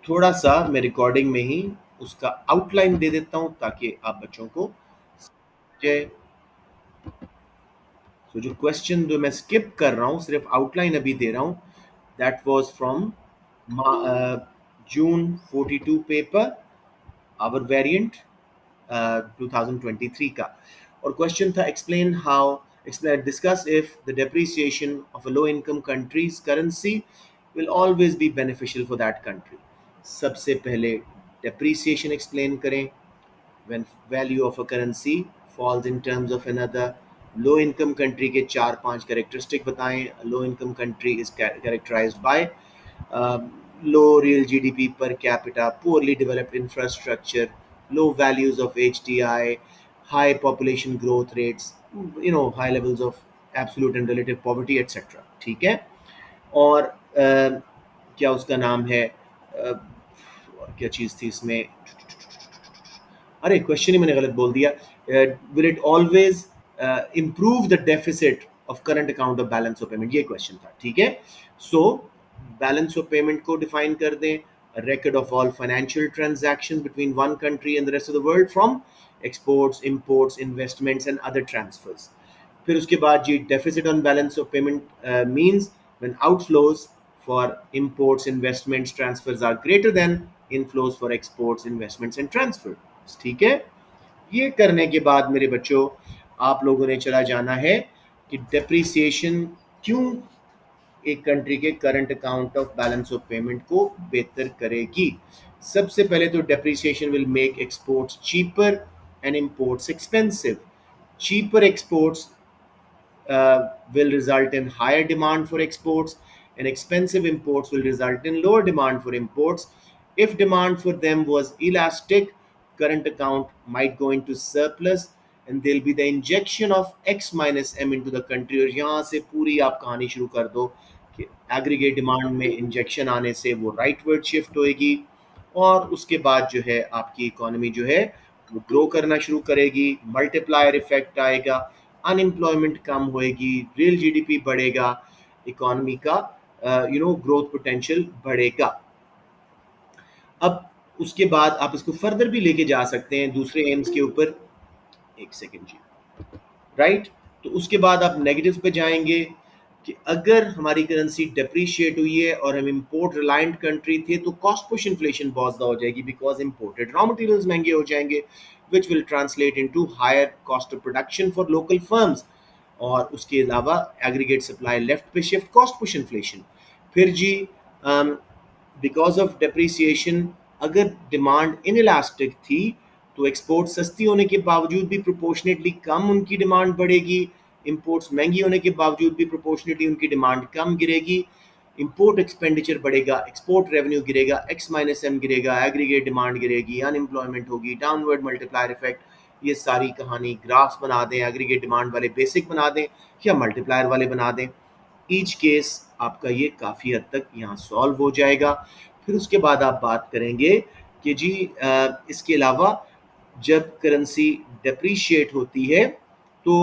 थोड़ा सा मैं रिकॉर्डिंग में ही उसका आउटलाइन दे देता हूं ताकि आप बच्चों को समझे। तो जो क्वेश्चन जो मैं स्किप कर रहा हूं सिर्फ आउटलाइन अभी दे रहा हूं, that was from June 42 paper, our variant 2023 का। और क्वेश्चन था explain how, explain discuss if the depreciation of a low income country's currency will always be beneficial for that country। सबसे पहले depreciation explain करें, when value of a currency falls in terms of another। Low income country के चार पांच characteristic बताएं। Low income country is characterized by low real GDP per capita, poorly developed infrastructure, low values of HDI, high population growth rates, high levels of absolute and relative poverty etc। ठीक है। और क्या उसका नाम है, और क्या चीज़ थी इसमें, अरे क्वेश्चन ही मैंने गलत बोल दिया। Will it always improve the deficit of current account of balance of payment, ये क्वेश्चन था। ठीक है। सो बैलेंस ऑफ पेमेंट को डिफाइन कर दें, record of all financial transactions between one country and the rest of the world from exports, imports, investments and other transfers। फिर उसके बाद जी deficit on balance of payment means when outflows for imports, investments, transfers are greater than inflows for exports, investments and transfers. ठीक है। ये करने के बाद मेरे बच्चों आप लोगों ने चला जाना है कि डेप्रिसिएशन क्यों एक कंट्री के current account of balance of payment को बेहतर करेगी। सबसे पहले तो depreciation will make exports cheaper and imports expensive. Cheaper exports will result in higher demand for exports, and expensive imports will result in lower demand for imports. If demand for them was elastic, current account might go into surplus and there'll be the injection of X minus M into the country। और यहाँ से पूरी आप कहानी शुरू कर दो कि एग्रीगेट डिमांड में इंजेक्शन आने से वो राइटवर्ड शिफ्ट होएगी और उसके बाद जो है आपकी इकोनॉमी जो है वो ग्रो करना शुरू करेगी, मल्टीप्लायर इफेक्ट आएगा, अनएम्प्लॉयमेंट कम होएगी, रियल जीडीपी बढ़ेगा, इकोनॉमी का ग्रोथ पोटेंशियल बढ़ेगा। अब उसके बाद आप इसको फर्दर भी लेके जा सकते हैं दूसरे एम्स के ऊपर। एक सेकेंड जी, राइट। तो उसके बाद आप नेगेटिव पे जाएंगे कि अगर हमारी करेंसी डेप्रीशिएट हुई है और हम इंपोर्ट रिलायंट कंट्री थे तो कॉस्ट पुश इन्फ्लेशन बहुत ज़्यादा हो जाएगी बिकॉज इंपोर्टेड रॉ मटेरियल्स महंगे हो जाएंगे, which will translate into higher cost of production for local firms. और उसके अलावा एग्रीगेट सप्लाई लेफ्ट पे शिफ्ट, कॉस्ट पुश इन्फ्लेशन। फिर जी बिकॉज ऑफ डेप्रिसिएशन अगर डिमांड इनइलास्टिक थी तो एक्सपोर्ट सस्ती होने के बावजूद भी प्रोपोर्शनेटली कम उनकी डिमांड बढ़ेगी, इंपोर्ट्स महंगी होने के बावजूद भी प्रोपोर्शनेटली उनकी डिमांड कम गिरेगी, इंपोर्ट एक्सपेंडिचर बढ़ेगा, एक्सपोर्ट रेवेन्यू गिरेगा, एक्स माइनस एम गिरेगा, एग्रीगेट डिमांड गिरेगी, अनएम्प्लॉयमेंट होगी, डाउनवर्ड मल्टीप्लायर इफेक्ट। ये सारी कहानी ग्राफ्स बना दें, एग्रीगेट डिमांड वाले बेसिक बना दें या मल्टीप्लायर वाले बना दें, ईच केस आपका ये काफ़ी हद तक यहाँ सॉल्व हो जाएगा। फिर उसके बाद आप बात करेंगे कि जी इसके अलावा जब करेंसी डेप्रीशिएट होती है तो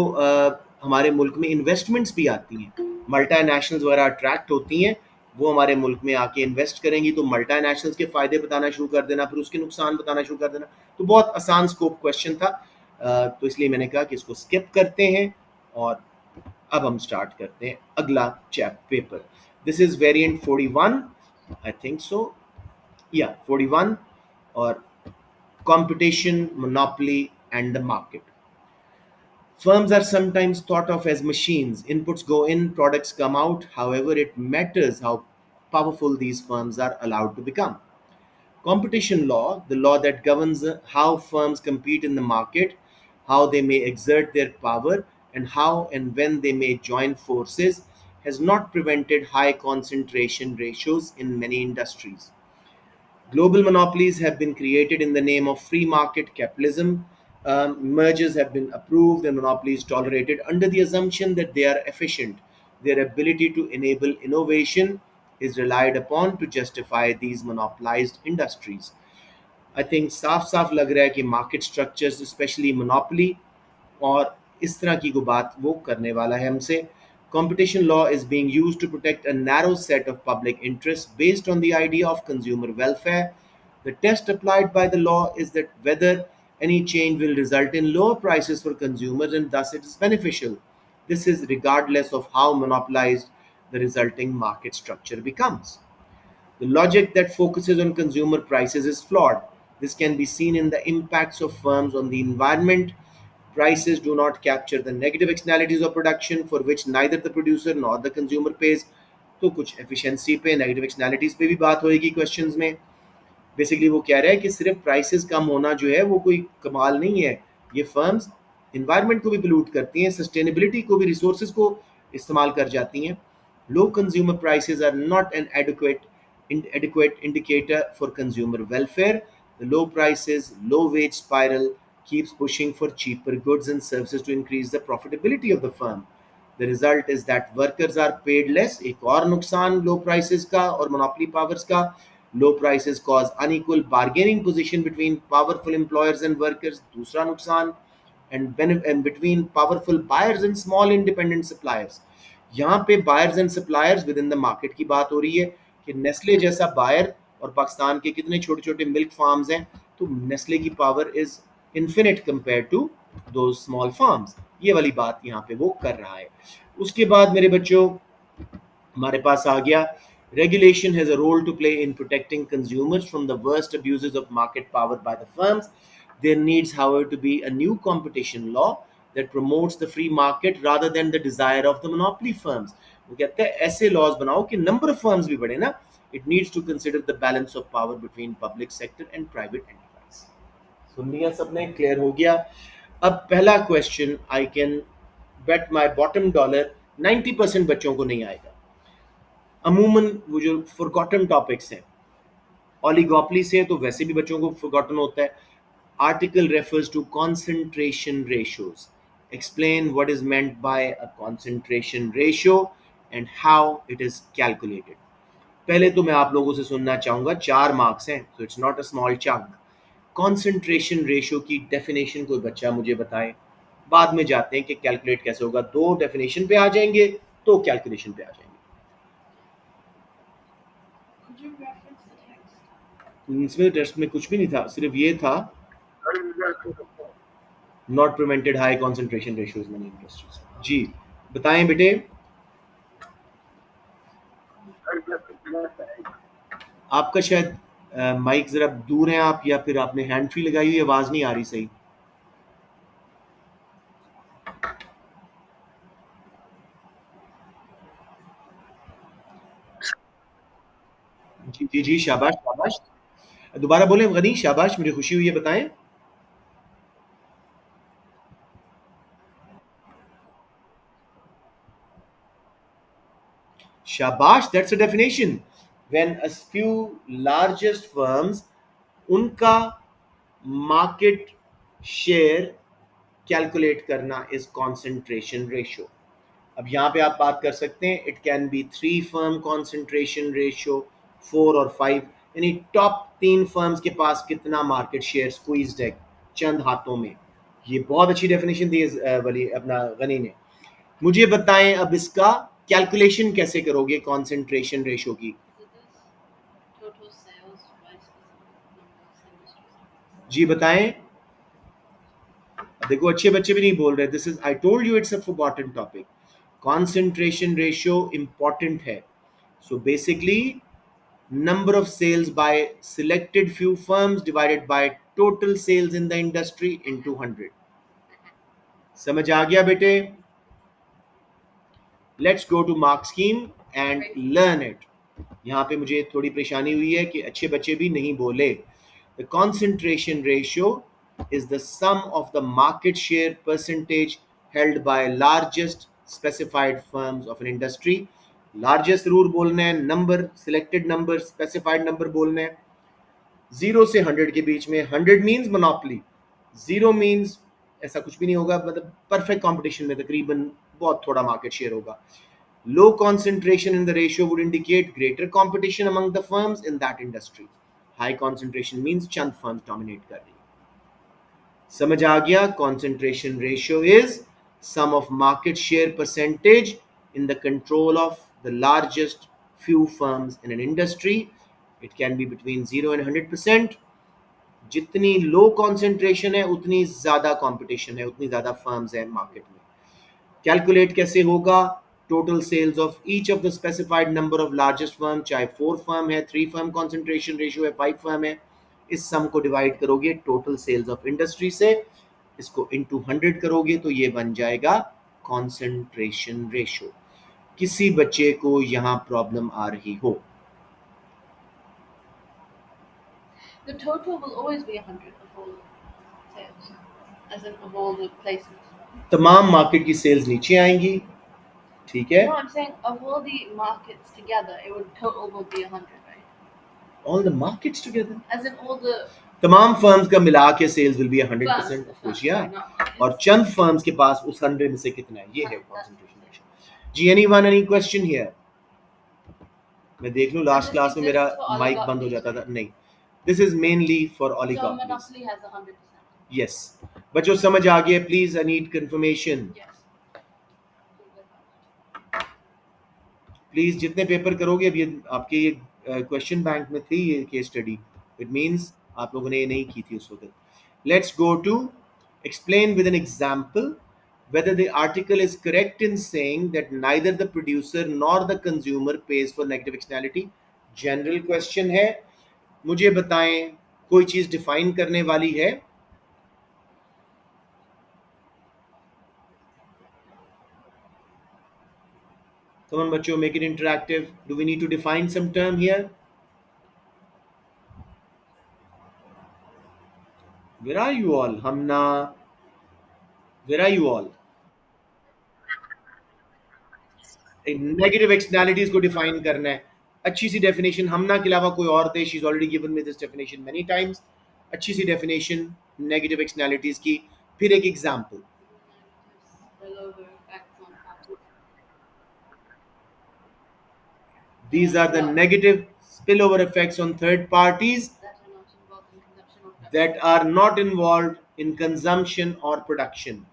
हमारे मुल्क में इन्वेस्टमेंट्स भी आती हैं, मल्टीनेशनल्स वगैरह अट्रैक्ट होती हैं, वो हमारे मुल्क में आके इन्वेस्ट करेंगी तो मल्टीनेशनल्स के फ़ायदे बताना शुरू कर देना, फिर उसके नुकसान बताना शुरू कर देना। तो बहुत आसान स्कोप क्वेश्चन था, तो इसलिए मैंने कहा कि इसको स्किप करते हैं और अब हम स्टार्ट करते हैं अगला chap paper. This is variant 41 I think so, या 41। और competition, monopoly, and the market. Firms are sometimes thought of as machines. Inputs go in, products come out. However, it matters how powerful these firms are allowed to become. Competition law, the law that governs how firms compete in the market, how they may exert their power, and how and when they may join forces, has not prevented high concentration ratios in many industries. Global monopolies have been created in the name of free market capitalism. Mergers have been approved and monopolies tolerated under the assumption that they are efficient. Their ability to enable innovation is relied upon to justify these monopolized industries. I think साफ साफ लग रहा है कि market structures specially monopoly और इस तरह की कोई बात वो करने वाला है हमसे। Competition law is being used to protect a narrow set of public interests based on the idea of consumer welfare. The test applied by the law is that whether any change will result in lower prices for consumers and thus it is beneficial. This is regardless of how monopolized the resulting market structure becomes. The logic that focuses on consumer prices is flawed. This can be seen in the impacts of firms on the environment. Prices do not capture the negative externalities of production for which neither the producer nor the consumer pays. तो कुछ efficiency पे negative externalities पे भी बात होएगी questions में. Basically वो कह रहा है कि सिर्फ प्राइसेस कम होना जो है वो कोई कमाल नहीं है. ये फर्म्स इन्वायरमेंट को भी पोल्यूट करती हैं, सस्टेनेबिलिटी को भी, रिसोर्सेज को इस्तेमाल कर जाती हैं. Low consumer prices are not an adequate indicator for consumer welfare. The low prices, low wage spiral keeps pushing for cheaper goods and services to increase the profitability of the firm. The result is that workers are paid less. एक और नुकसान low prices का और monopoly powers का. Low prices cause unequal bargaining position between powerful employers and workers. दूसरा नुकसान. And between powerful buyers and small independent suppliers. यहाँ पे buyers and suppliers with in the market की बात हो रही है कि नेस्ले जैसा बायर और पाकिस्तान के कितने छोटे छोटे मिल्क फार्म्स हैं. तो नेस्ले की power is infinite compare to दो स्मॉल फार्म्स. ये वाली बात यहाँ पे वो कर रहा है. उसके बाद मेरे बच्चों हमारे पास आ गया. Regulation has a role to play in protecting consumers from the worst abuses of market power by the firms. There needs, however, to be a new competition law that promotes the free market rather than the desire of the monopoly firms. वो कहते हैं ऐसे laws बनाओ कि number of firms भी बढ़े ना. It needs to consider the balance of power between public sector and private enterprise. सुन लिया सबने, क्लियर हो गया. अब पहला question I can bet my bottom dollar 90% बच्चों को नहीं आएगा. अमूमन वो जो फॉरगॉटन टॉपिक्स हैं, ओलिगोपली से तो वैसे भी बच्चों को फॉरगॉटन होता है. Article refers to concentration ratios. Explain what is meant by a concentration ratio and how it is calculated. पहले तो मैं आप लोगों से सुनना चाहूंगा, 4 मार्क्स हैं, so it's not a small chunk. Concentration ratio की डेफिनेशन कोई बच्चा मुझे बताए. बाद में जाते हैं कि कैलकुलेट कैसे होगा. दो डेफिनेशन पे आ जाएंगे तो कैलकुलेशन पे आ जाएंगे. इसमें टेस्ट में कुछ भी नहीं था, सिर्फ ये था not prevented high concentration ratios money industries. जी बताएं बेटे. आपका शायद माइक जरा दूर है आप, या फिर आपने हैंड फ्री लगाई हुई, आवाज नहीं आ रही सही. जी जी जी, शाबाश शाबाश. दोबारा बोलें गनी, शाबाश, मुझे खुशी हुई है, बताएं. शाबाश, that's a definition. When a few largest firms, उनका मार्केट शेयर कैलकुलेट करना इज कॉन्सेंट्रेशन रेशियो. अब यहाँ पे आप बात कर सकते हैं, it can be 3 firm concentration ratio, 4 और 5, यानी टॉप 3 फर्म्स के पास कितना मार्केट शेयर स्क्वीज्ड है चंद हाथों में. ये बहुत अच्छी डेफिनेशन दी वली अपना गनी ने. मुझे बताएं अब इसका कैलकुलेशन कैसे करोगे कॉन्सेंट्रेशन रेशियो की. जी बताएं. देखो अच्छे बच्चे भी नहीं बोल रहे. This is, I told you, it's a forgotten topic. Concentration ratio important है. So basically number of sales by selected few firms divided by total sales in the industry into 100. समझ आ गया बेटे. Let's go to mark scheme and learn it. यहाँ पे मुझे थोड़ी परेशानी हुई है कि अच्छे बच्चे भी नहीं बोले. The concentration ratio is the sum of the market share percentage held by largest specified firms of an industry. Largest जरूर बोलना है, number selected number specified number बोलना है. 0 से 100 के बीच में. 100 मीन्स मोनोपली, 0 मीन्स ऐसा कुछ भी नहीं होगा, मतलब परफेक्ट कंपटीशन में तकरीबन बहुत थोड़ा मार्केट शेयर होगा. Low concentration in the ratio would indicate greater competition among the firms in that industry. High concentration means चंद फर्म्स डोमिनेट कर रही है. समझ आ गया. Concentration ratio is sum of market share percentage in the control of the largest few firms in an industry. It can be between 0 and 100%. जितनी low concentration है उतनी ज्यादा कंपटीशन है, उतनी ज्यादा फर्म्स हैं मार्केट में. कैलकुलेट कैसे होगा? Total sales of each of the specified number of largest firm, चाहे 4 फर्म है, 3 फर्म कॉन्सेंट्रेशन रेशियो है, 5 फर्म है, इस सम को डिवाइड करोगे टोटल सेल्स ऑफ इंडस्ट्री से, इसको इनटू 100 करोगे तो ये बन जाएगा कॉन्सेंट्रेशन रेशियो. किसी बच्चे को यहाँ प्रॉब्लम आ रही हो? The total will always be 100 of all sales, as in of all the placements. तमाम मार्केट की सेल्स नीचे आएंगी, ठीक है? No, I'm saying of all the markets together, it would total would be 100, right? All the markets together, As in all the तमाम firms का मिला के sales will be 100%, firms. Of course, Sorry, yeah. not markets. और चंद firms के पास उस 100 में से कितना है, ये है कंसंट्रेशन रेशियो. जी, एनीवन, एनी क्वेश्चन हियर? मैं देख लूं, लास्ट this क्लास में exists मेरा for माइक बंद हो oligopolies, जाता था. right? नहीं, this is mainly for So oligopolies. monopoly has 100%. Yes. बच्चों समझ आ गया? Please, I need confirmation. Yes. Please जितने पेपर करोगे, अब ये आपके ये क्वेश्चन बैंक में थी ये केस स्टडी, इट मींस आप लोगों ने ये नहीं की थी उस वक्त. Let's go to explain with an example whether the article is correct in saying that neither the producer nor the consumer pays for negative externality. General question है. मुझे बताएं, कोई चीज डिफाइन करने वाली है? Come on बच्चों, make it interactive. Do we need to define some term here? Where are you all? Hamna, where are you all? Negative externalities को डिफाइन करना है. अच्छी सी डेफिनेशन हमना के अलावा कोई और दे. She is already given me this definition many times. अच्छी सी डेफिनेशन नेगेटिव एक्सटर्नैलिटीज की. फिर एक example. Spillover effects on parties These are the negative spillover effects on third parties that are not involved in consumption or that are not involved in consumption or production. production.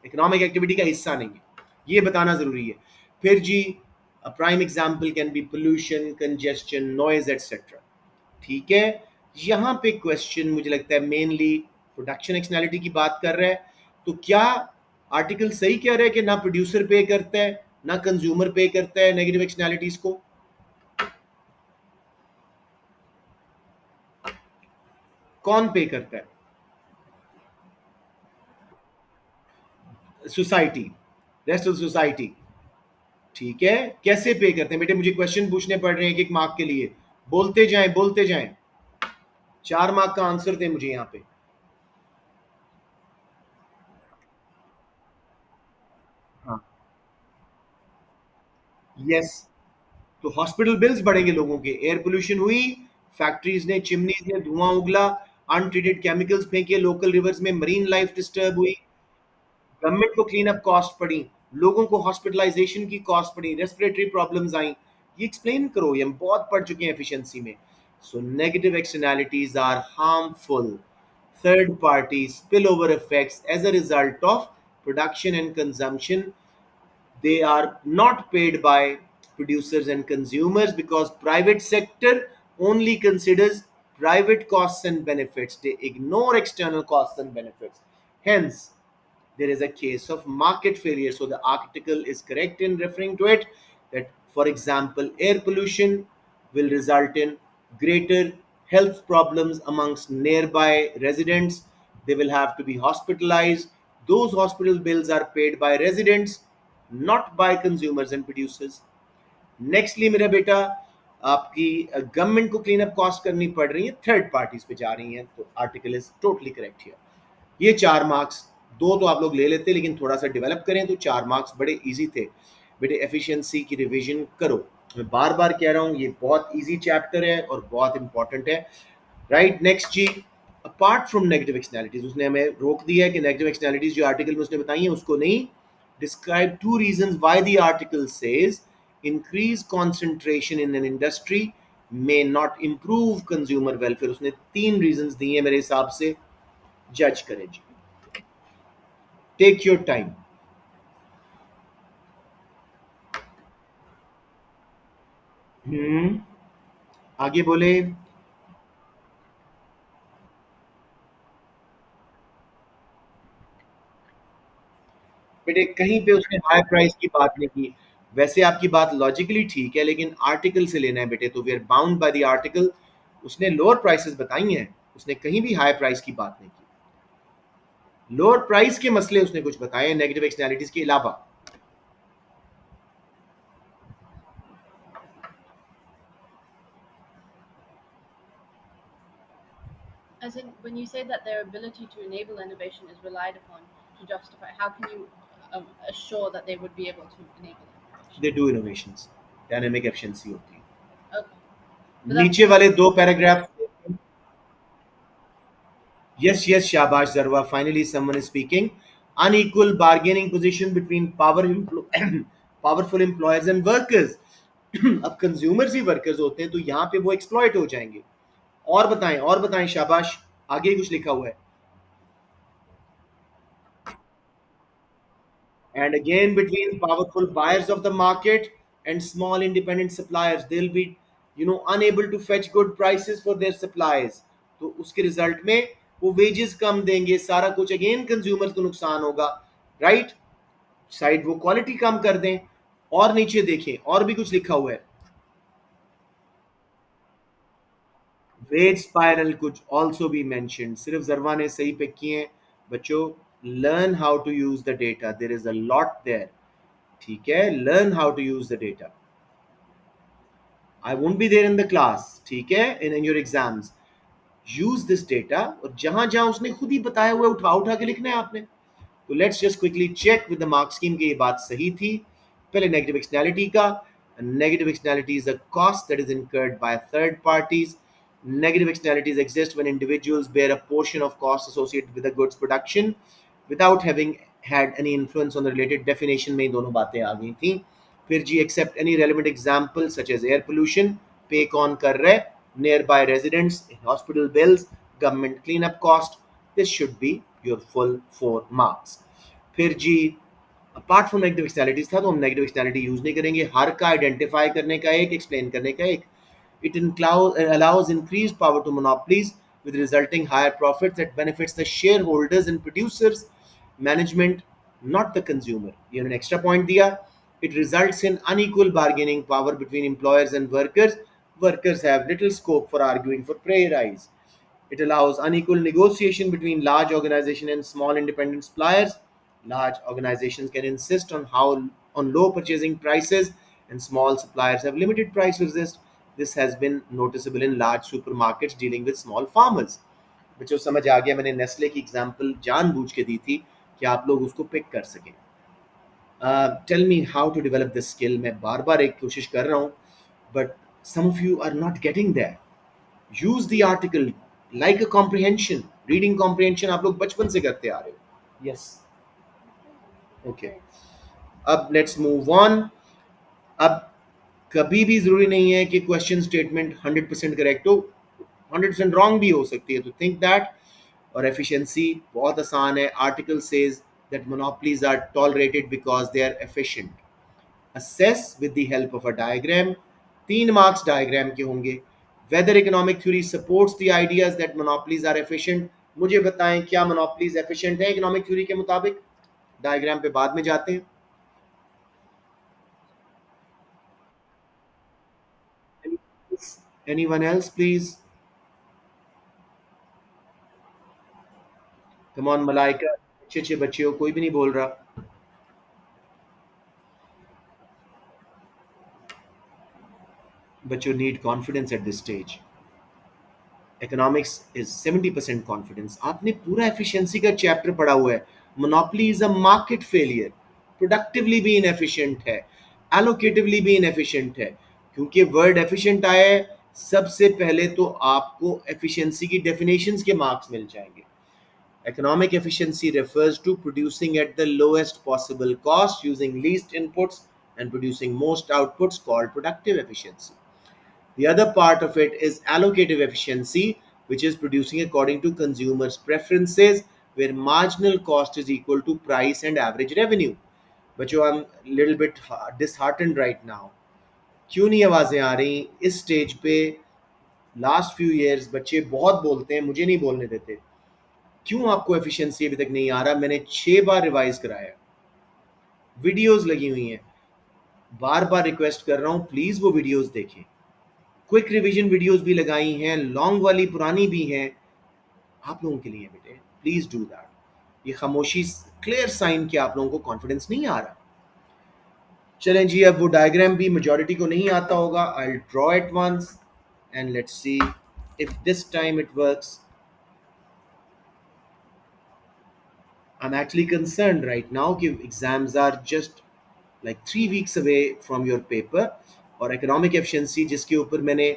Economic activity का हिस्सा नहीं है, ये बताना जरूरी है. फिर जी, prime example can be pollution, congestion, noise etcetera. ठीक है. यहाँ पे क्वेश्चन मुझे लगता है मेनली प्रोडक्शन एक्सटर्नैलिटी की बात कर रहा है. तो क्या आर्टिकल सही कह रहा है कि ना प्रोड्यूसर पे करता है ना कंज्यूमर पे करता है नेगेटिव एक्सटर्नैलिटीज को? कौन पे करता है? Society, rest of society. ठीक है. कैसे पे करते हैं बेटे? मुझे क्वेश्चन पूछने पड़ रहे हैं एक एक मार्क के लिए. बोलते जाएं, बोलते जाएं. 4 मार्क का आंसर दे मुझे यहाँ पे. हाँ. यस. तो हॉस्पिटल बिल्स बढ़ेंगे लोगों के, एयर पोल्यूशन हुई, फैक्ट्रीज ने, चिमनीज ने धुआं उगला, अनट्रीटेड केमिकल्स फेंके लोकल रिवर्स में, मरीन लाइफ डिस्टर्ब हुई, गवर्नमेंट को क्लीन अप कॉस्ट पड़ी, लोगों को हॉस्पिटलाइजेशन की कॉस्ट पड़ी, रेस्पिरेटरी प्रॉब्लम्स आई. ये एक्सप्लेन करो, ये हम बहुत पढ़ चुके हैं एफिशिएंसी में. So negative externalities are harmful third party spillover effects as a result of production and consumption. They are not paid by producers and consumers because private sector only considers private costs and benefits. They ignore external costs and benefits. Hence, there is a case of market failure. So the article is correct in referring to it that, for example, air pollution will result in greater health problems amongst nearby residents. They will have to be hospitalized. Those hospital bills are paid by residents, not by consumers and producers. Nextly मेरा बेटा, आपकी government को clean up cost करनी पड़ रही है, third parties पे जा रही हैं. तो article is totally correct here. ये 4 मार्क्स, 2 तो आप लोग ले लेते लेकिन थोड़ा सा डेवलप करें तो 4 मार्क्स बड़े इजी थे. बेटे एफिशिएंसी की रिवीजन करो. मैं बार बार कह रहा हूँ, ये बहुत इजी चैप्टर है और बहुत इंपॉर्टेंट है. राइट. नेक्स्ट जी, अपार्ट फ्रॉम नेगेटिव एक्सटर्नैलिटीज, उसने हमें रोक दिया है कि नेगेटिव एक्सटर्नैलिटीज जो आर्टिकल में उसने बताई हैं उसको नहीं. Describe 2 reasons why the article says increased concentration in an industry may not improve consumer welfare. उसने 3 reasons दिए हैं मेरे हिसाब से. जज करें जी. Take your time. हम्म, आगे बोले। बेटे कहीं पे उसने हाई प्राइस की बात नहीं की। वैसे आपकी बात लॉजिकली ठीक है, लेकिन आर्टिकल से लेना है बेटे, तो we are bound by the article. उसने लोअर प्राइसेस बताई हैं, उसने कहीं भी हाई प्राइस की बात नहीं की। लोअर प्राइस के मसले उसने कुछ बताए हैं नेगेटिव एक्सटर्नैलिटीज के अलावा। As in, when you say that their ability to enable innovation is relied upon to justify, how can you assure that they would be able to enable innovation? They do innovations, dynamic efficiency होती है। Okay, but that's नीचे वाले दो paragraph. Yes, yes, Shabash Zarwa. Finally, someone is speaking. Unequal bargaining position between powerful employers and workers. अब consumers ही workers होते हैं, तो यहाँ पे वो एक्सप्लॉइट हो जाएंगे। और बताएं शाबाश। आगे कुछ लिखा हुआ है। And again, between powerful buyers of the market and small independent suppliers, they'll be, unable to fetch good prices for their supplies. तो उसके रिजल्ट में वो वेजेस कम देंगे, सारा कुछ अगेन कंज्यूमर्स को नुकसान होगा। राइट, साइड वो क्वालिटी कम कर दें। और नीचे देखें, और भी कुछ लिखा हुआ है। Wage spiral could also be mention, सिर्फ जरवा ने सही पिक किए हैं। बच्चों, learn how to use the data, there is a lot there. ठीक है, learn how to use the data. I won't be there in the class, ठीक है, in your exams. Use this data, और जहां जहां उसने खुद ही बताया हुआ है, उठा उठा के लिखना है आपने। तो let's just quickly check with the mark scheme कि ये बात सही थी। पहले नेगेटिव एक्सटर्नैलिटी का। Negative externality is a cost that is incurred by third parties. Negative externalities exist when individuals bear a portion of costs associated with the goods production without having had any influence on the related definition में दोनों बातें आ गई थी। फिर जी, accept any relevant example such as air pollution, pay कौन कर रहा है, nearby residents, hospital bills, government clean up cost. This should be your full 4 marks. फिर जी, अपार्ट फ्रॉम नेगेटिव एक्सटर्नैलिटीज था, तो हम नेगेटिव एक्सटर्नैलिटी यूज नहीं करेंगे। हर का आइडेंटिफाई करने का एक, एक्सप्लेन करने का एक। It allows increased power to monopolies with resulting higher profits that benefits the shareholders and producers, management, not the consumer. ये उन्होंने extra point दिया। It results in unequal bargaining power between employers and workers. Workers have little scope for arguing for pay rise. It allows unequal negotiation between large organizations and small independent suppliers. Large organizations can insist on low purchasing prices, and small suppliers have limited price resist. This has been noticeable in large supermarkets dealing with small farmers. बच्चों समझ आ गया, मैंने Nestle की example जानबूझ के दी थी कि आप लोग उसको पिक कर सकें। Tell me how to develop this skill. मैं बार बार एक कोशिश कर रहा हूँ, but some of you are not getting that. Use the article like a comprehension. Reading comprehension आप लोग बचपन से करते आ रहे हो। Yes, okay. अब लेट्स मूव ऑन। अब कभी भी जरूरी नहीं है कि क्वेश्चन स्टेटमेंट 100% करेक्ट हो, 100% रॉन्ग भी हो सकती है, तो थिंक दैट। और एफिशिएंसी बहुत आसान है। Article says that monopolies are tolerated because they are efficient. assess with the help of a diagram। 3 marks diagram के होंगे। Whether economic theory supports the ideas that monopolies are efficient. मुझे बताएं, क्या monopolies efficient है economic theory के मुताबिक? Diagram पे बाद में जाते हैं। Anyone else please? Come on Malaika, अच्छे अच्छे बच्चे हो, कोई भी नहीं बोल रहा। बच्चों need confidence eight this stage. Economics is 70% confidence. आपने पूरा एफिशिएंसी का चैप्टर पढ़ा हुआ है। Monopoly is a market failure. Productively भी इनएफिशिएंट है, एलोकेटिवली भी इनएफिशिएंट है। क्योंकि वर्ड एफिशिएंट आया है, सबसे पहले तो आपको एफिशिएंसी की डेफिनेशंस के मार्क्स मिल जाएंगे। Economic efficiency refers to producing at the lowest possible cost using least inputs and producing most outputs, called productive efficiency. The other part of it is allocative efficiency, which is producing according to consumers' preferences, where marginal cost is equal to price and average revenue. But I'm a little bit disheartened right now. क्यों नहीं आवाज़ें आ रही इस stage पे? Last few years बच्चे बहुत बोलते हैं, मुझे नहीं बोलने देते। क्यों आपको एफिशिएंसी अभी तक नहीं आ रहा? मैंने 6 बार रिवाइज कराया, वीडियोस लगी हुई हैं, बार बार रिक्वेस्ट कर रहा हूं प्लीज वो वीडियोस देखें। क्विक रिवीजन वीडियोस भी लगाई हैं, लॉन्ग वाली पुरानी भी हैं, आप लोगों के लिए बेटे, प्लीज डू दैट। ये खामोशी क्लियर साइन कि आप लोगों को कॉन्फिडेंस नहीं आ रहा। चलें जी, अब वो डायग्राम भी मेजॉरिटी को नहीं आता होगा, I will draw it once and let's see if this time it works. I am actually concern right now कि exams are just like 3 weeks away from your paper, और इकोनॉमिक एफिशिएंसी जिसके ऊपर मैंने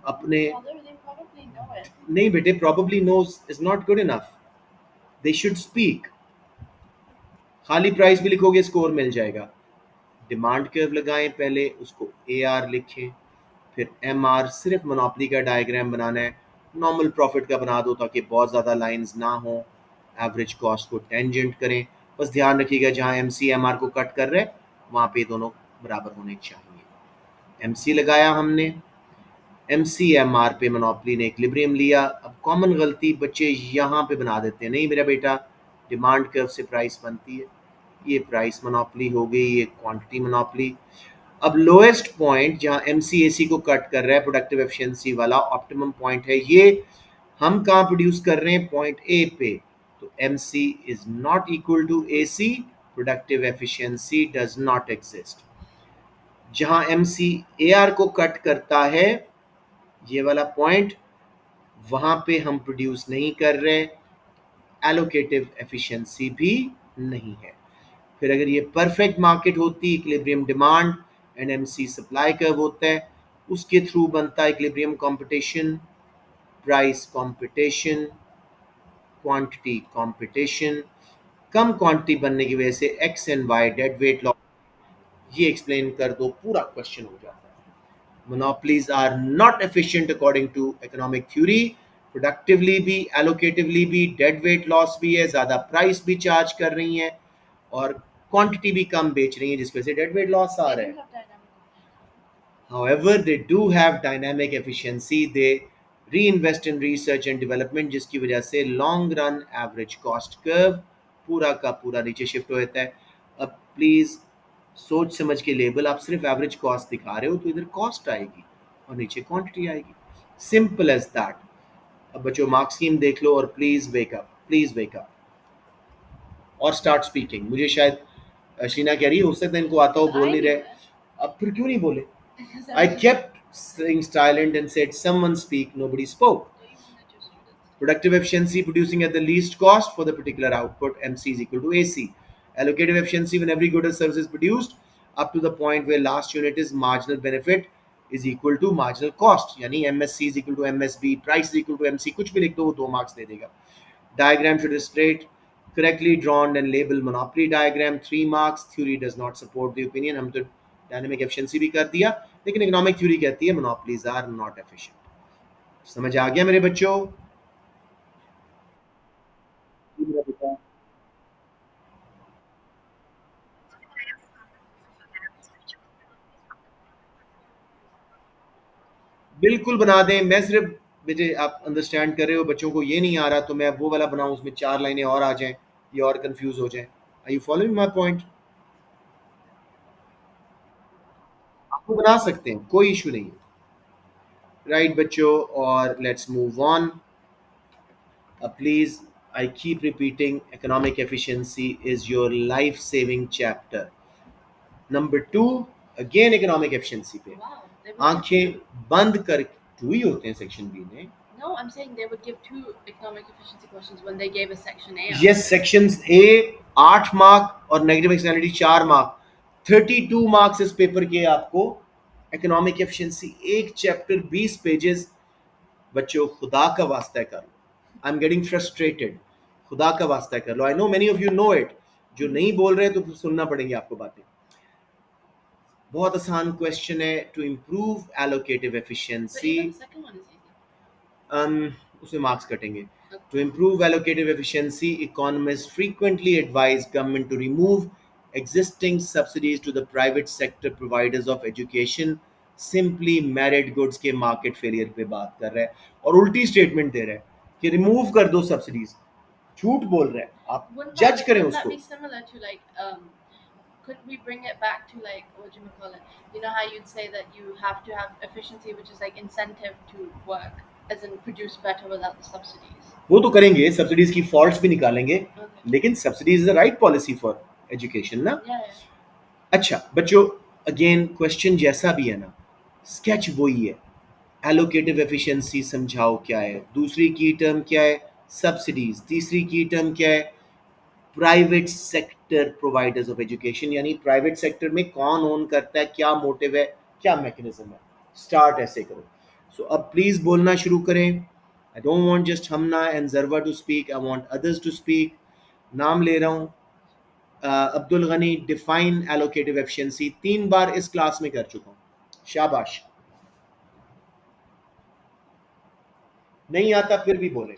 अपने Father, they probably know it. नहीं बेटे, probably knows is not good enough, they should speak. खाली price भी लिखोगे स्कोर मिल जाएगा। डिमांड कर्व लगाएं, पहले उसको ए आर लिखें, फिर एम आर, सिर्फ मोनोपली का डायग्राम बनाना है, नॉर्मल प्रॉफिट का बना दो ताकि बहुत ज़्यादा लाइंस ना हो। एवरेज कॉस्ट को टेंजेंट करें, बस ध्यान रखिएगा जहाँ एम सी एम आर को कट कर रहे हैं वहाँ पे दोनों बराबर होने चाहिए। एम सी लगाया हमने, एम सी एम आर पे मोनोपली ने इक्विलिब्रियम लिया। अब कॉमन गलती बच्चे यहाँ पे बना देते हैं, नहीं मेरा बेटा, डिमांड कर्व से प्राइस बनती है, ये प्राइस मोनोपली हो गई, ये क्वांटिटी मोनोपली। अब लोएस्ट पॉइंट जहाँ एम सी ए सी को कट कर रहा है, प्रोडक्टिव एफिशिएंसी वाला ऑप्टिमम पॉइंट है ये, हम कहाँ प्रोड्यूस कर रहे हैं? पॉइंट ए पे। तो M C is not equal to A C, productive efficiency does not exist. जहाँ एम सी ए आर को कट करता है, ये वाला पॉइंट, वहाँ पे हम प्रोड्यूस नहीं कर रहे, एलोकेटिव एफिशिएंसी भी नहीं है। फिर अगर ये परफेक्ट मार्केट होती, equilibrium demand and MC supply curve होता है, उसके थ्रू बनता है equilibrium competition, price competition, quantity competition. कम क्वांटिटी बनने की वजह से X and Y dead weight loss, ये एक्सप्लेन कर दो, पूरा क्वेश्चन हो जाता है। Monopolies are not efficient according to economic theory, productively भी, एलोकेटिवली भी, डेड वेट लॉस भी है, ज़्यादा प्राइस भी चार्ज कर रही हैं, और क्वांटिटी भी कम बेच रही हैं जिसकी वजह से डेड वेट लॉस आ They रहा do है। have dynamic. However, they do have dynamic efficiency. They reinvest in research and development जिसकी वजह से long run average cost curve पूरा का पूरा नीचे शिफ्ट हो जाता है। अब प्लीज सोच समझ के लेबल, आप सिर्फ एवरेज कॉस्ट दिखा रहे हो तो इधर कॉस्ट आएगी और नीचे क्वांटिटी आएगी, सिंपल एज दैट। अब बच्चों मार्क स्कीम देख लो और please wake up, please wake up और स्टार्ट स्पीकिंग। मुझे शायद शीना कह रही है हो सकता है इनको आता हो, Because बोल I नहीं knew रहे। it. अब फिर क्यों नहीं बोले? Because I I was just. kept staying silent and said, someone speak, nobody spoke. Do you want that your students? Productive efficiency, producing at the least cost for the particular output, MC is equal to AC. Allocative efficiency, when every good or service is produced up to the point where last unit is marginal benefit is equal to marginal cost. यानी MSC is equal to MSB, price is equal to MC, कुछ भी लिख दो वो 2 marks दे देगा। Diagram should illustrate correctly drawn and labeled monopoly diagram, 3 marks. Theory does not support the opinion. हम तो dynamic efficiency भी कर दिया, लेकिन इकोनॉमिक थ्योरी कहती है मोनोपलीज आर नॉट एफिशिएंट। समझ आ गया मेरे बच्चों? बिल्कुल बना दें, मैं सिर्फ, बेटे आप अंडरस्टैंड कर रहे हो, बच्चों को ये नहीं आ रहा तो मैं वो वाला बनाऊं उसमें 4 लाइनें और आ जाएं, ये और कंफ्यूज हो जाएं। Are you following my point? आपको बना सकते हैं, कोई इशू नहीं है। राइट बच्चों, और let's move on. Please, I keep repeating, economic efficiency is your life saving chapter. Number two, again economic efficiency पे Wow. They would give आंखें two. बंद कर, टू ही होते हैं सेक्शन बी में। No, I'm saying they would give two economic efficiency questions when they gave us section A. Yes, sections A 8 mark और negative externality 4 mark, 32 marks इस paper के आपको। इकोनॉमिक एफिशिएंसी एक चैप्टर 20 पेजेस। बच्चों खुदा का वास्ता है कर लो, आई एम गेटिंग फ्रस्ट्रेटेड, खुदा का वास्ता है कर लो। I know many of you know it, जो नहीं बोल रहे तो फिर सुनना पड़ेंगे आपको बातें। बहुत आसान क्वेश्चन है, to improve allocative But efficiency, even the second one is easy. उसमें मार्क्स कटेंगे। Okay. To improve allocative efficiency, economists frequently advise government to remove existing subsidies to the private sector providers of education, simply merit goods के market failure पे बात कर रहा है और उल्टी स्टेटमेंट दे रहा है कि रिमूव कर दो सब्सिडीज। झूठ बोल रहा है, आप जज करें Wouldn't that उसको। be similar to like couldn't we bring it back to like what do you call it? You know how you'd say that you have to have efficiency, which is like incentive to work, as in produce better without the subsidies. वो तो करेंगे, subsidies की faults भी निकालेंगे, Okay. लेकिन subsidies is the right policy for education ना। Yeah, yeah. अच्छा बच्चों, अगेन क्वेश्चन जैसा भी है ना, स्केच वही है। एलोकेटिव एफिशिएंसी समझाओ क्या है, दूसरी की टर्म क्या है, सब्सिडीज, तीसरी की टर्म क्या है, private sector providers of education, यानी प्राइवेट सेक्टर में कौन ओन करता है, क्या मोटिव है, क्या मैकेनिज्म है। स्टार्ट ऐसे करो। सो अब प्लीज बोलना शुरू करें। I don't want just Hamna and Jarwa to speak, I want others to speak. नाम ले रहा हूं, Abdul Gani, define allocative efficiency. 3 बार इस क्लास में कर चुका हूं, शाबाश। नहीं आता फिर भी बोले,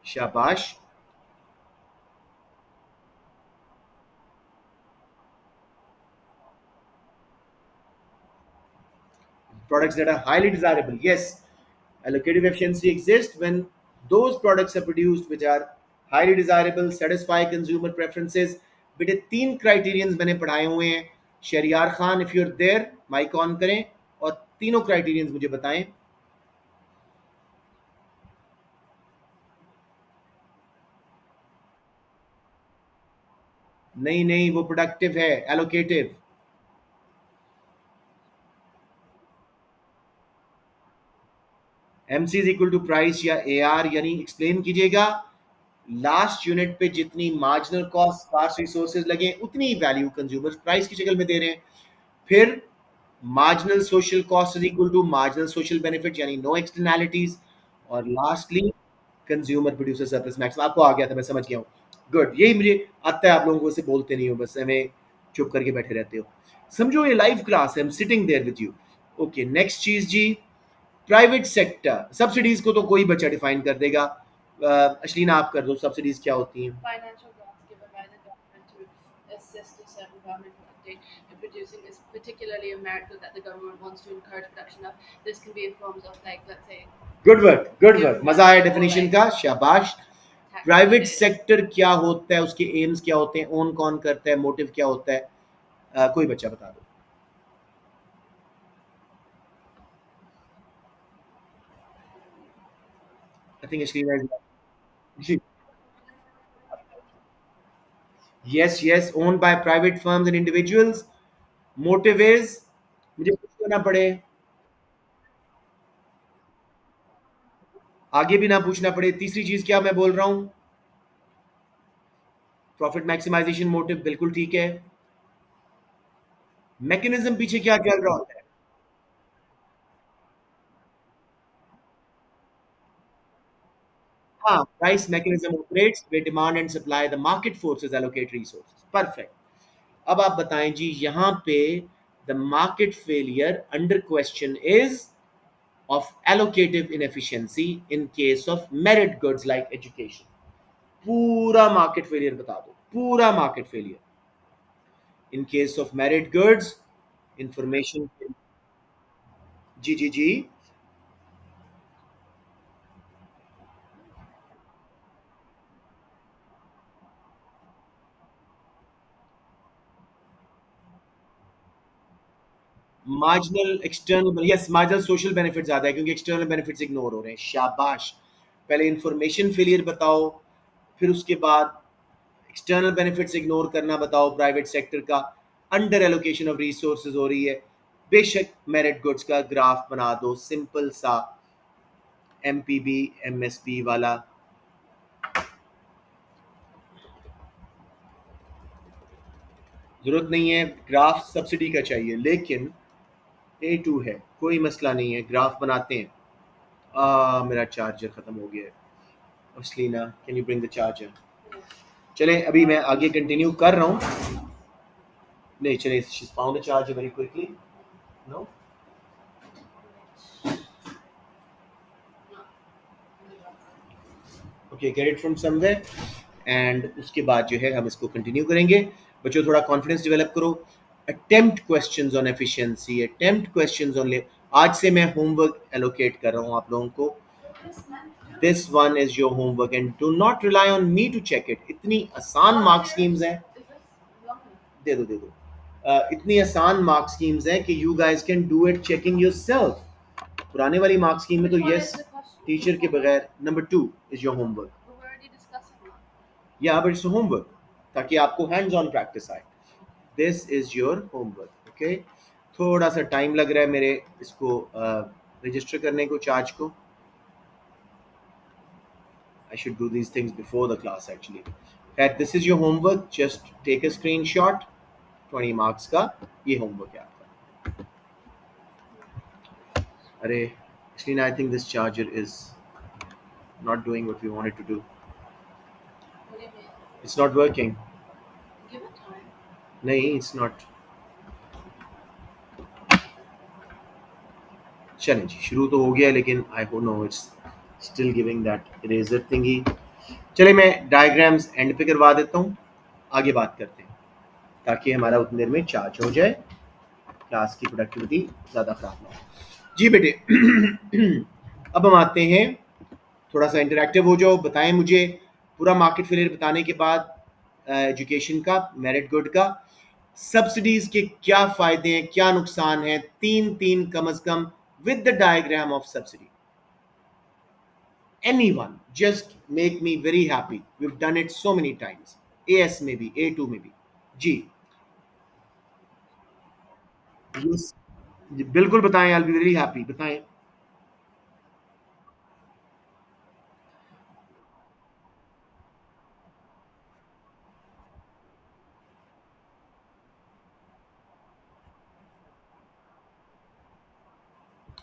शाबाश। Products that are highly desirable, yes, allocative efficiency exists when those products are produced which are highly desirable, satisfy consumer preferences। बेटे 3 क्राइटेरियंस मैंने पढ़ाए हुए हैं। Shariyar Khan, if you're there mic on करें और तीनों क्राइटेरियंस मुझे बताएं। नहीं नहीं, वो प्रोडक्टिव है, allocative. MC is equal to price या ए आर, यानी एक्सप्लेन कीजिएगा। लास्ट यूनिट पे जितनी मार्जिनल कॉस्ट, स्कार्स रिसोर्सेज लगे, उतनी वैल्यू कंज्यूमर प्राइस की शक्ल में दे रहे हैं। फिर marginal social cost is equal to marginal social benefit, यानी नो एक्सटर्नैलिटीज। और lastly consumer producer surplus max. आपको आ गया था, मैं समझ गया हूँ। गुड, यही मुझे आता है। आप लोगों को से बोलते नहीं हो, बस हमें चुप करके बैठे रहते हो। समझो ये लाइव क्लास है, I am sitting there with you. Okay, next चीज जी, प्राइवेट सेक्टर सब्सिडीज को तो कोई बच्चा डिफाइन कर देगा। अश्लीना आप कर दो, सब्सिडीज क्या होती हैं। Financial grants given by the government to assist a certain government mandate in producing is particularly a merit good that the government wants to encourage production of. This can be in forms of like, let's say, good work, good work, gift मजा आया money or definition like का, शाबाश। tax private credit. Sector क्या होता है, उसके AIIMS क्या होते हैं, ओन कौन करता है, मोटिव क्या होता है। कोई बच्चा बता दो। I think Ashleena. Yes yes, own by private firms and individuals. Motive is, मुझे कुछ ना पड़े, आगे भी ना पूछना पड़े। तीसरी चीज क्या मैं बोल रहा हूं, प्रॉफिट मैक्सिमाइजेशन मोटिव, बिल्कुल ठीक है। मैकेनिज्म पीछे क्या चल रहा होता है। हाँ, price mechanism operates way demand and supply the market forces allocate resources. Perfect. अब आप बताएं जी, यहां पे the market failure under question is of allocative inefficiency in case of merit goods like education. पूरा मार्केट फेलियर बता दो, पूरा market failure in case of merit goods, information. जी जी जी। Marginal external, yes, marginal social benefit ज्यादा है क्योंकि एक्सटर्नल बेनिफिट्स इग्नोर हो रहे हैं। शाबाश। पहले इंफॉर्मेशन फेलियर बताओ, फिर उसके बाद एक्सटर्नल बेनिफिट्स इग्नोर करना बताओ प्राइवेट सेक्टर का। अंडर एलोकेशन ऑफ रिसोर्सेज हो रही है। बेशक मेरिट गुड्स का ग्राफ बना दो सिंपल सा, एमपीबी एमएसपी वाला। जरूरत नहीं है ग्राफ सब्सिडी का चाहिए, लेकिन A2 है, कोई मसला नहीं है, ग्राफ बनाते हैं। मेरा चार्जर खत्म हो गया है। Asleena, can you bring the charger. चले अभी मैं आगे कंटिन्यू कर रहा हूँ। नहीं चले, she found the charger very quickly. No, okay, get it from somewhere. And उसके बाद जो है हम इसको कंटिन्यू करेंगे। बच्चों थोड़ा कॉन्फिडेंस डेवलप करो। Attempt questions on efficiency, attempt questions on आज से मैं होमवर्क एलोकेट कर रहा हूँ आप लोगों को. This one is your homework and do not rely on me to check it. इतनी आसान मार्क स्कीम्स हैं. दे दो दे दो. इतनी आसान मार्क स्कीम्स हैं कि you guys can do it checking yourself. पुराने वाली मार्क स्कीम में तो यस टीचर के बगैर. Number 2 is your homework. या बट इट्स होमवर्क ताकि आपको हैंड्स ऑन प्रैक्टिस आए. This is your homework. Okay. थोड़ा सा टाइम लग रहा है मेरे इसको रजिस्टर करने को, चार्ज को. I should do these things before the class actually. That this is your homework. Just take a screenshot. 20 marks का ये homework है आपका. अरे actually I think this charger is not doing what we want it to do. What do you mean? It's not working. Give it time. नहीं, it's not. चलें जी, शुरू तो हो गया लेकिन I don't know, it's still giving that eraser thingy. चले मैं diagrams and पे करवा देता हूँ, आगे बात करते हैं ताकि हमारा उतनी देर में चार्ज हो जाए, क्लास की प्रोडक्टिविटी ज़्यादा खराब ना हो. जी बेटे. अब हम आते हैं, थोड़ा सा इंटरेक्टिव हो जाओ. बताएं मुझे पूरा मार्केट फेलियर बताने के बाद एजुकेशन का, मेरिट गुड का, सब्सिडीज के क्या फायदे हैं, क्या नुकसान है, तीन तीन come as come with the diagram of subsidy. Anyone, just make me very happy. We've done it so many times. AS में भी, A2 में भी. जी. Yes. जी, बिल्कुल बताएं. I'll be very happy. बताएं.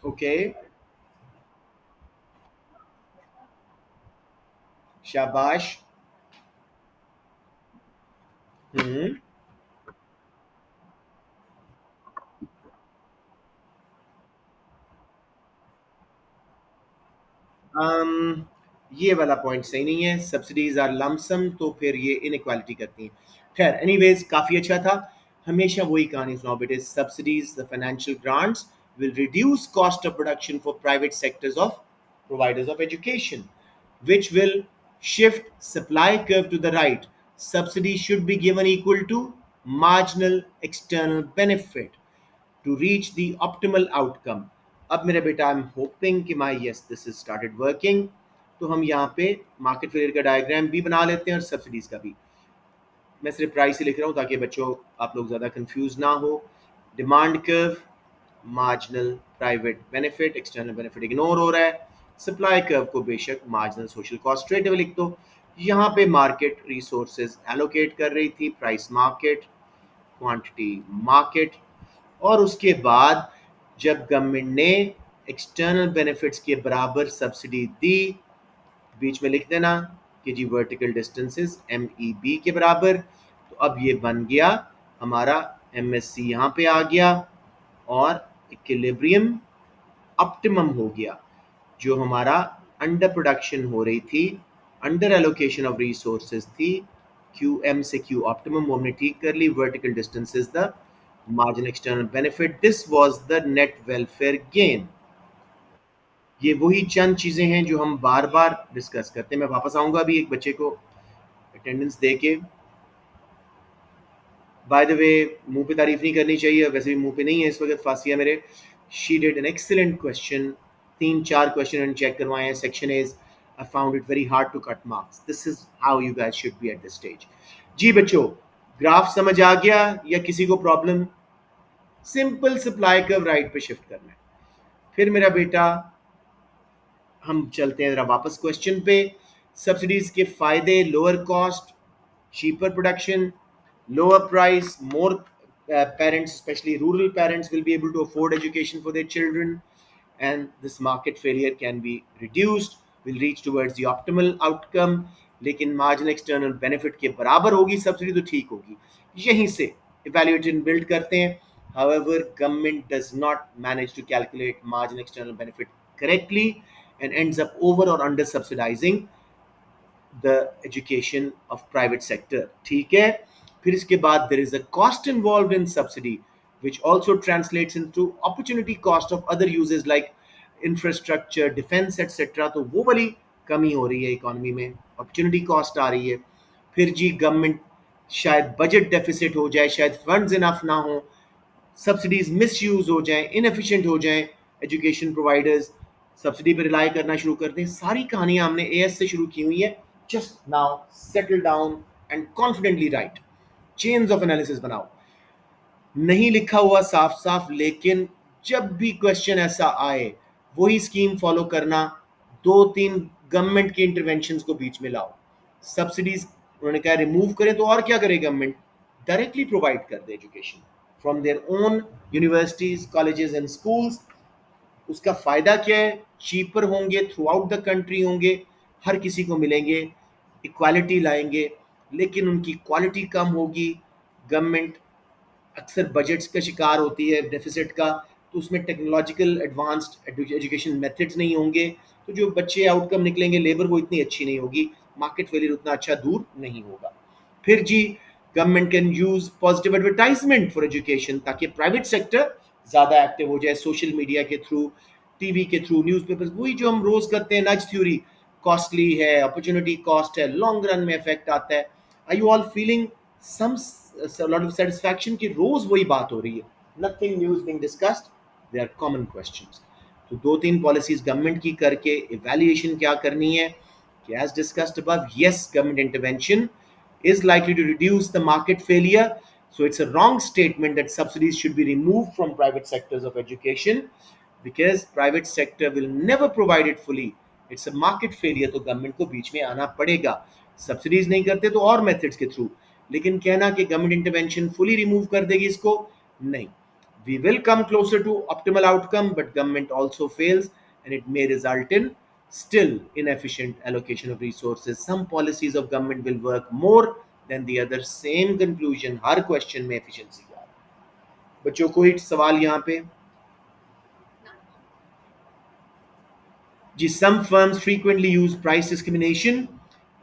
ओके. शाबाश. हम्म. um, ये वाला पॉइंट सही नहीं है. सब्सिडीज आर लमसम, तो फिर ये इनइक्वालिटी करती हैं. खैर एनीवेज काफ़ी अच्छा था. हमेशा वही कहानी सुनाओ बेटे. Subsidies, the financial grants will reduce cost of production for private sectors of providers of education, which will shift supply curve to the right. Subsidy should be given equal to marginal external benefit to reach the optimal outcome. अब मेरा बेटा, आई am hoping कि my yes this is started working. तो हम यहाँ पे market failure का diagram भी बना लेते हैं और सब्सिडीज का भी. मैं सिर्फ प्राइस ही लिख रहा हूँ ताकि बच्चों आप लोग ज़्यादा कंफ्यूज ना हो. Demand curve, marginal private benefit, external benefit ignore हो रहा है. सप्लाई कर्व को बेशक marginal social cost straight away लिख दो. यहाँ पे मार्केट रिसोर्सेज एलोकेट कर रही थी, प्राइस मार्केट, क्वांटिटी मार्केट. और उसके बाद जब गवर्नमेंट ने एक्सटर्नल बेनिफिट्स के बराबर सब्सिडी दी, बीच में लिख देना कि जी वर्टिकल डिस्टेंसेस MEB के बराबर. तो अब ये बन गया हमारा MSC, यहाँ पे आ गया और इक्विलिब्रियम ऑप्टिमम हो गया. जो हमारा अंडर प्रोडक्शन हो रही थी, अंडर एलोकेशन ऑफ रिसोर्सेज थी, QM से Q ऑप्टिमम वो हमने ठीक कर ली. Vertical distance is the margin external benefit. This was the net welfare gain. ये वही चंद चीज़ें हैं जो हम बार बार डिस्कस करते हैं. मैं वापस आऊँगा अभी एक बच्चे को अटेंडेंस दे के. बाय द वे, मुंह पे तारीफ नहीं करनी चाहिए, वैसे भी मुंह पे नहीं है इस वक्त फासिया मेरे. She did an excellent question. तीन चार क्वेश्चन मैंने चेक करवाए हैं. Section is I found it very hard to cut marks. This is how you guys should be at this stage. जी बच्चों, ग्राफ समझ आ गया या किसी को problem? Simple supply curve right पे शिफ्ट करना है. फिर मेरा बेटा हम चलते हैं जरा वापस क्वेश्चन पे. सब्सिडीज के फायदे: lower cost, cheaper production, lower price, more parents, especially rural parents, will be able to afford education for their children, and this market failure can be reduced. Will reach towards the optimal outcome. लेकिन marginal external benefit के बराबर होगी subsidy तो ठीक होगी. यहीं से evaluation build करते हैं. However, government does not manage to calculate marginal external benefit correctly and ends up over or under subsidizing the education of private sector. ठीक है. फिर इसके बाद there is a cost involved in subsidy which also translates into opportunity cost of other uses like infrastructure defense etc. तो वो वाली कमी हो रही है इकोनॉमी में, अपॉर्चुनिटी कॉस्ट आ रही है। फिर जी गवर्नमेंट शायद बजट डेफिसिट हो जाए, शायद फंड्स इनफ ना हो, सब्सिडीज मिस यूज हो जाएं, इनएफिशिएंट हो जाएं, एजुकेशन प्रोवाइडर्स सब्सिडी पर रिलाई करना शुरू कर दें। सारी कहानियां हमने एएस से शुरू की हुई है। Just now settle down and confidently right, chains of analysis बनाओ, नहीं लिखा हुआ साफ साफ, लेकिन जब भी क्वेश्चन ऐसा आए वही स्कीम फॉलो करना। दो तीन गवर्नमेंट के इंटरवेंशन को बीच में लाओ। सब्सिडीज उन्होंने कहा रिमूव करें, तो और क्या करे गवर्नमेंट, डायरेक्टली प्रोवाइड कर दे education from their own universities colleges and schools. उसका फायदा क्या है, चीपर होंगे, थ्रू आउट द कंट्री होंगे, हर किसी को मिलेंगे, इक्वालिटी लाएंगे, लेकिन उनकी क्वालिटी कम होगी। गवर्नमेंट अक्सर बजट्स का शिकार होती है डेफिसिट का, तो उसमें टेक्नोलॉजिकल एडवांस्ड एजुकेशन मेथड्स नहीं होंगे, तो जो बच्चे आउटकम निकलेंगे लेबर वो इतनी अच्छी नहीं होगी, मार्केट फेलियर उतना अच्छा दूर नहीं होगा। फिर जी government can use positive advertisement for education, ताकि प्राइवेट सेक्टर ज़्यादा एक्टिव हो जाए सोशल मीडिया के थ्रू, टीवी के थ्रू, न्यूज़पेपर्स, वही जो हम रोज करते हैं नज थ्योरी, कॉस्टली है, अपॉर्चुनिटी कॉस्ट है, लॉन्ग रन में इफेक्ट आता है। Are you all feeling some lot of satisfaction कि रोज वही बात हो रही है, nothing new is being discussed, they are common questions। तो दो तीन पॉलिसीज गवर्नमेंट की करके इवैल्यूएशन क्या करनी है कि as discussed above, yes, government intervention is likely to reduce the market failure, so it's a wrong statement that subsidies should be removed from private sectors of education because private sector will never provide it fully, it's a market failure, तो government को बीच में आना पड़ेगा। Subsidies नहीं करते तो और methods के थ्रू, लेकिन कहना कि गवर्नमेंट इंटरवेंशन फुली रिमूव कर देगी इसको, नहीं। We will come closer to optimal outcome, but government also fails, and it may result in still inefficient allocation of resources. Some policies of government will work more than the other. Same conclusion, her question में efficiency का। बच्चों कोई सवाल यहाँ पे जी? Some firms frequently use price discrimination.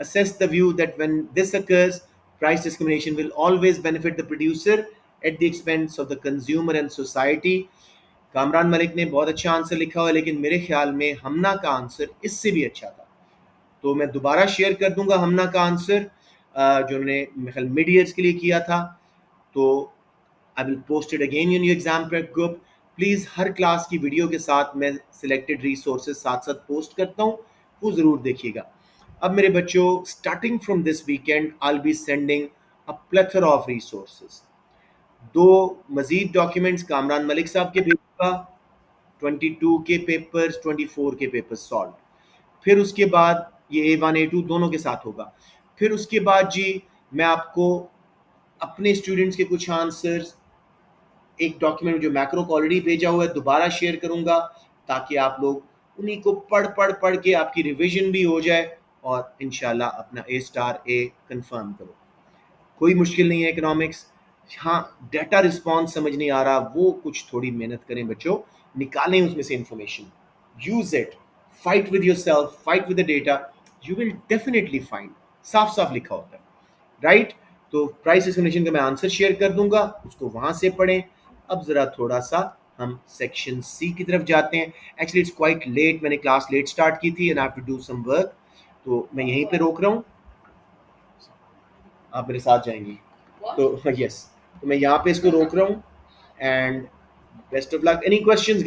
Assess the view that when this occurs, price discrimination will always benefit the producer at the expense of the consumer and society. Kamran Malik ने बहुत अच्छा आंसर लिखा हुआ है, लेकिन मेरे ख्याल में हमना का आंसर इससे भी अच्छा था, तो मैं दोबारा शेयर कर दूंगा हमना का आंसर जो उन्होंने मिड ईयर्स के लिए किया था। तो I will post it again in your exam prep group. Please her class की वीडियो के साथ मैं सिलेक्टेड रिसोर्सेज साथ साथ पोस्ट करता हूँ, वो ज़रूर देखिएगा। अब मेरे बच्चों, starting from this weekend I will be sending a plethora of resources. दो मजीद डॉक्यूमेंट्स कामरान मलिक साहब के भेजूंगा, 22 के पेपर्स, 24 के पेपर्स सॉल्व। फिर उसके बाद ये A1 A2 दोनों के साथ होगा। फिर उसके बाद जी मैं आपको अपने स्टूडेंट्स के कुछ आंसर्स एक डॉक्यूमेंट जो मैक्रो को ऑलरेडी भेजा हुआ है दोबारा शेयर करूंगा, ताकि आप लोग उन्हीं को पढ़ पढ़ पढ़ के आपकी रिवीजन भी हो जाए और इंशाल्लाह अपना A*A कंफर्म करो। कोई मुश्किल नहीं है इकोनॉमिक्स। हाँ, डेटा रिस्पॉन्स समझ नहीं आ रहा, वो कुछ थोड़ी मेहनत करें बच्चों, निकालें उसमें से information, use it, fight with yourself, fight with the data, you will definitely find. साफ साफ लिखा होता है, राइट? तो प्राइस डिस्क्रिमिनेशन का मैं आंसर शेयर कर दूंगा, उसको वहां से पढ़ें। अब जरा थोड़ा सा हम सेक्शन सी की तरफ जाते हैं। एक्चुअली इट्स क्वाइट लेट, मैंने क्लास लेट स्टार्ट की थी and I have to do some work, तो मैं यहीं पे रोक रहा हूँ, आप मेरे साथ जाएंगी तो यस, तो मैं यहाँ पे इसको रोक रहा हूँ and best of luck. Any questions?